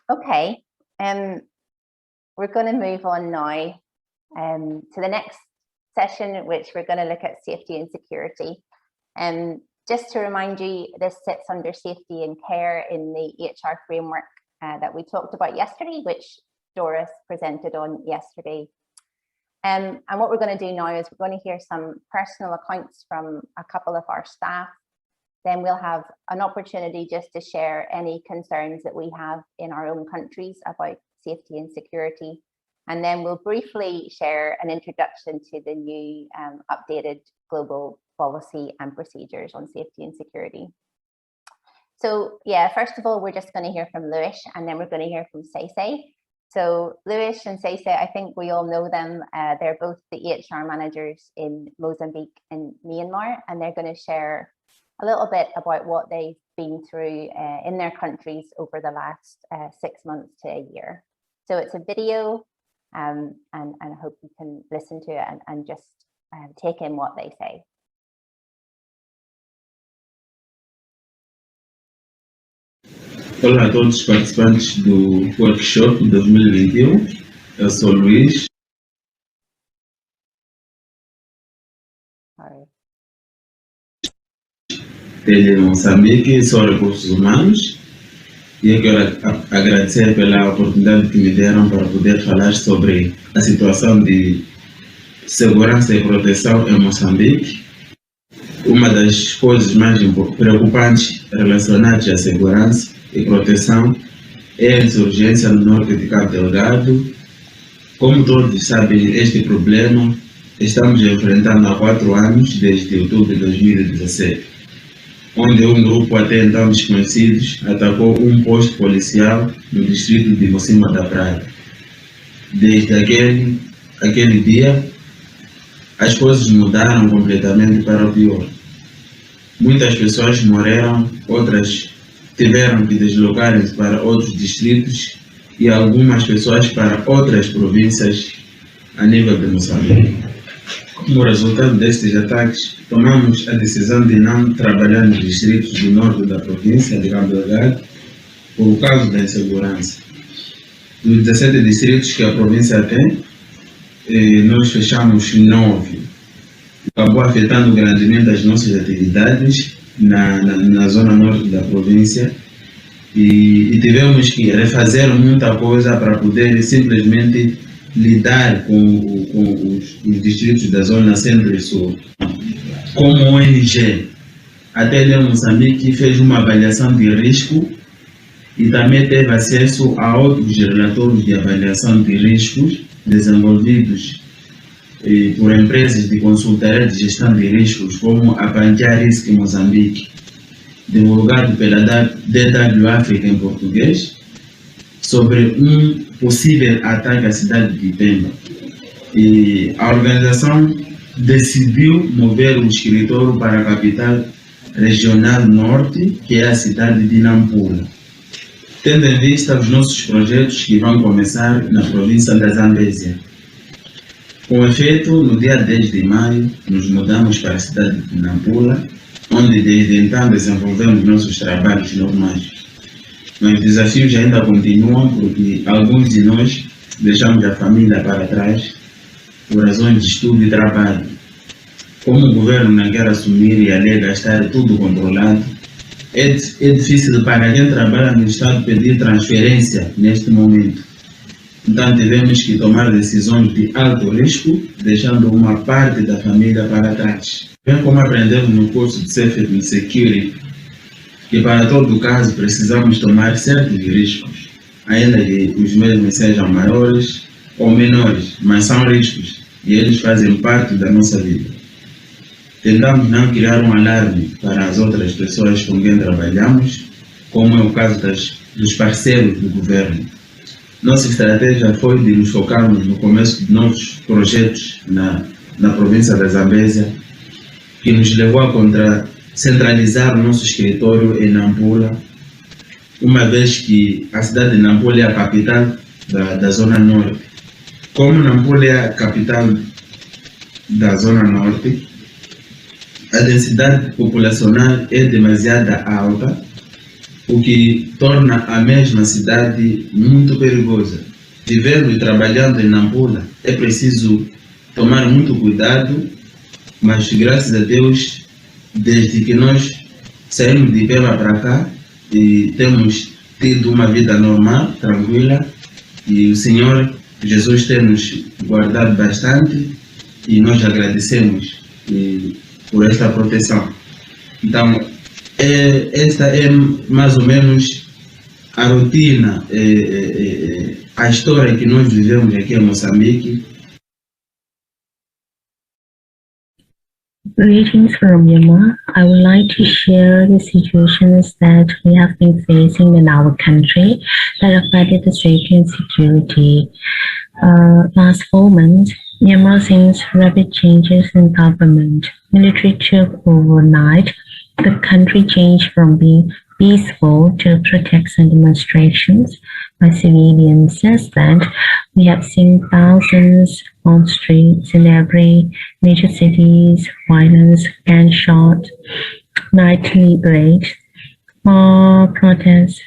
Okay, we're going to move on now to the next session, which we're going to look at safety and security. Just to remind you, this sits under safety and care in the HR framework that we talked about yesterday, which Doris presented on yesterday. And what we're going to do now is we're going to hear some personal accounts from a couple of our staff. Then we'll have an opportunity just to share any concerns that we have in our own countries about safety and security. And then we'll briefly share an introduction to the new updated global policy and procedures on safety and security. So yeah, first of all, we're just going to hear from Lewis, and then we're going to hear from Seisei. So Lewis and Seisei, I think we all know them. They're both the EHR managers in Mozambique and Myanmar, and they're going to share a little bit about what they've been through in their countries over the last 6 months to a year. So it's a video, and I hope you can listen to it and just take in what they say. Olá a todos os participantes do workshop 2021. Eu sou o Luís. De Moçambique, sou recursos humanos, e eu quero agradecer pela oportunidade que me deram para poder falar sobre a situação de segurança e proteção em Moçambique. Uma das coisas mais preocupantes relacionadas à segurança e proteção é a insurgência no norte de Cabo Delgado. Como todos sabem, este problema estamos enfrentando há 4 anos, desde outubro de 2017. Onde um grupo até então desconhecidos atacou um posto policial no distrito de Mocima da Praia. Desde aquele dia, as coisas mudaram completamente para o pior. Muitas pessoas morreram, outras tiveram que deslocar-se para outros distritos e algumas pessoas para outras províncias a nível de Moçambique. Como resultado destes ataques, tomamos a decisão de não trabalhar nos distritos do norte da província de Cabo Delgado por causa da insegurança. Dos 17 distritos que a província tem, nós fechamos 9. Acabou afetando grandemente as nossas atividades na zona norte da província e tivemos que refazer muita coisa para poder simplesmente lidar com os distritos da zona centro e sul. Como ONG, a TLM Moçambique fez uma avaliação de risco e também teve acesso a outros relatórios de avaliação de riscos desenvolvidos por empresas de consultoria de gestão de riscos, como a Banquia Risk Moçambique, divulgado pela DW África em português, sobre um possível ataque à cidade de Pemba. E a organização decidiu mover o escritório para a capital regional norte, que é a cidade de Nampula, tendo em vista os nossos projetos que vão começar na província da Zambésia. Com efeito, no dia 10 de maio, nos mudamos para a cidade de Nampula, onde desde então desenvolvemos nossos trabalhos normais. Mas os desafios ainda continuam porque alguns de nós deixamos a família para trás por razões de estudo e trabalho. Como o governo não quer assumir e alega estar tudo controlado, é difícil para quem trabalha no Estado pedir transferência neste momento. Então tivemos que tomar decisões de alto risco, deixando uma parte da família para trás. Bem como aprendemos no curso de Safety and Security, que para todo caso precisamos tomar certos riscos, ainda que os mesmos sejam maiores ou menores, mas são riscos e eles fazem parte da nossa vida. Tentamos não criar um alarme para as outras pessoas com quem trabalhamos, como é o caso dos parceiros do governo. Nossa estratégia foi de nos focarmos no começo de novos projetos na província da Zambésia, que nos levou a centralizar o nosso escritório em Nampula, uma vez que a cidade de Nampula é a capital da Zona Norte. Como Nampula é a capital da Zona Norte, a densidade populacional é demasiado alta o que torna a mesma cidade muito perigosa. Vivendo e trabalhando em Nampula é preciso tomar muito cuidado, mas graças a Deus, desde que nós saímos de Pemba para cá e temos tido uma vida normal, tranquila, e o Senhor Jesus tem nos guardado bastante e nós agradecemos por esta proteção. Então, esta é mais ou menos a rotina, a história que nós vivemos aqui em Moçambique. Greetings from Myanmar. I would like to share the situations that we have been facing in our country that affected the safety and security. Last 4 months, Myanmar sees rapid changes in government. Military took overnight. The country changed from being peaceful to protests and demonstrations by civilians. Since then, we have seen thousands on streets in every major cities, violence, gunshot, nightly raids, more protests,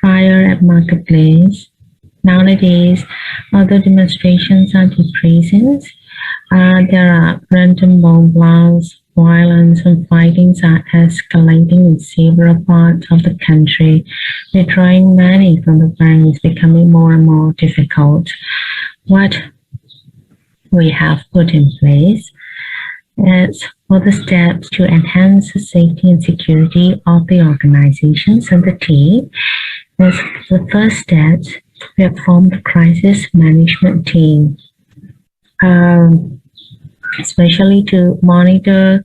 fire at marketplace. Nowadays, other demonstrations are decreasing. There are random bomb blasts, violence and fightings are escalating in several parts of the country. Withdrawing money from the bank is becoming more and more difficult. What we have put in place is for the steps to enhance the safety and security of the organizations and the team. As the first step, we have formed a crisis management team, especially to monitor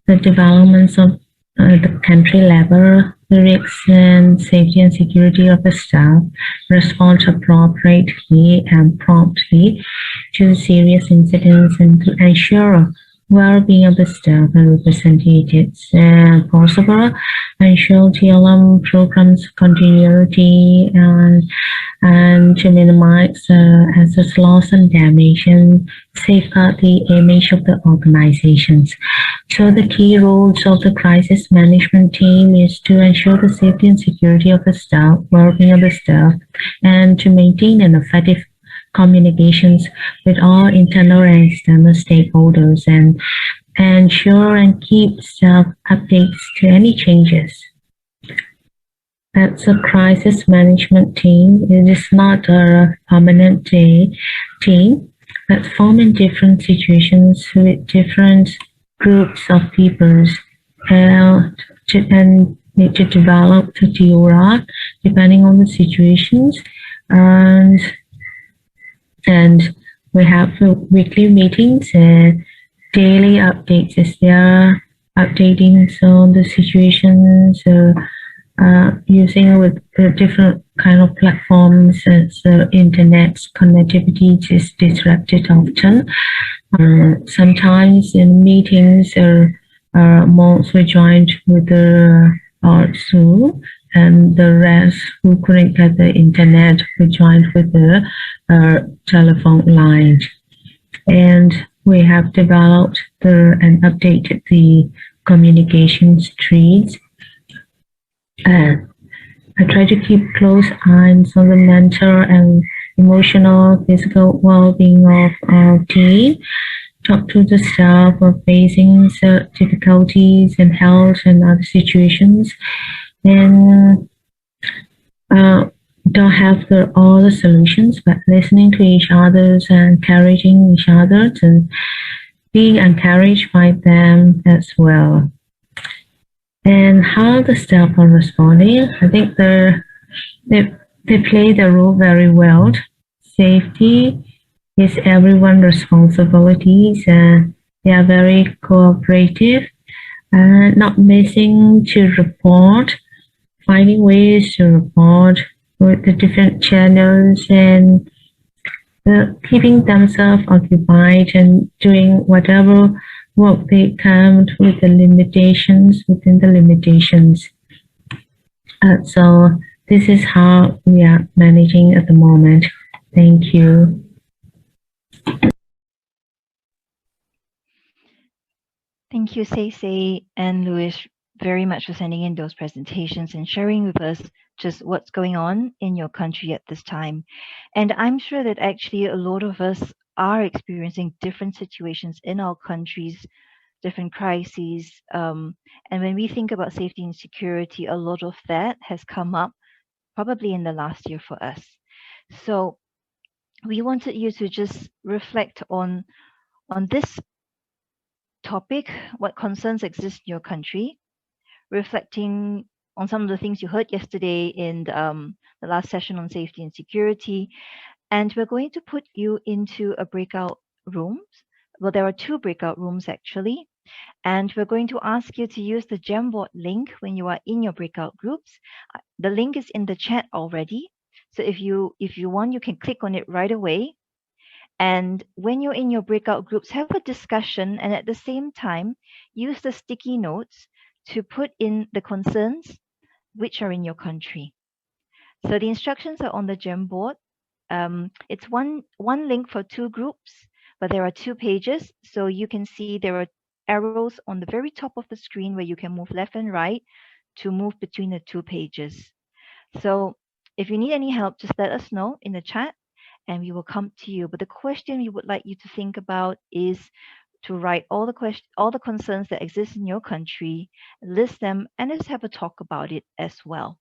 the developments of the country level, the risks and safety and security of the staff, respond appropriately and promptly to serious incidents, and to ensure well-being of the staff and representatives and possible, ensure TLM programs continuity and to minimize asset loss and damage and safeguard the image of the organizations. So the key roles of the crisis management team is to ensure the safety and security of the staff, well-being of the staff, and to maintain an effective communications with all internal and external stakeholders, and ensure and keep staff updates to any changes. That's a crisis management team. It is not a permanent team, but formed in different situations with different groups of people, and to develop the DORA depending on the situations. And we have weekly meetings, daily updates is there, updating on the situations, using with different kind of platforms as internet connectivity is disrupted often. Sometimes in meetings, monks were joined with the Zoom, and the rest who couldn't get the internet were joined with the telephone line. And we have developed and updated the communication streets. I try to keep close eyes on the mental and emotional, physical well-being of our team. Talk to the staff of facing difficulties in health and other situations, and don't have all the solutions, but listening to each other and encouraging each other and being encouraged by them as well. And how the staff are responding, I think they play the role very well. Safety is everyone's responsibilities, and they are very cooperative, not missing to report, finding ways to report with the different channels, and keeping themselves occupied and doing whatever work they can with the limitations, within the limitations. So this is how we are managing at the moment. Thank you. Thank you, Say and Louis. very much for sending in those presentations and sharing with us just what's going on in your country at this time. And I'm sure that actually a lot of us are experiencing different situations in our countries, different crises. And when we think about safety and security, a lot of that has come up probably in the last year for us. So we wanted you to just reflect on this topic, what concerns exist in your country, reflecting on some of the things you heard yesterday in the last session on safety and security. And we're going to put you into a breakout rooms. Well, there are 2 breakout rooms actually. And we're going to ask you to use the Jamboard link when you are in your breakout groups. The link is in the chat already. So if you want, you can click on it right away. And when you're in your breakout groups, have a discussion, and at the same time, use the sticky notes to put in the concerns which are in your country. So the instructions are on the Jamboard. It's one link for 2 groups, but there are 2 pages. So you can see there are arrows on the very top of the screen where you can move left and right to move between the 2 pages. So if you need any help, just let us know in the chat and we will come to you. But the question we would like you to think about is to write all the concerns that exist in your country, list them, and just have a talk about it as well.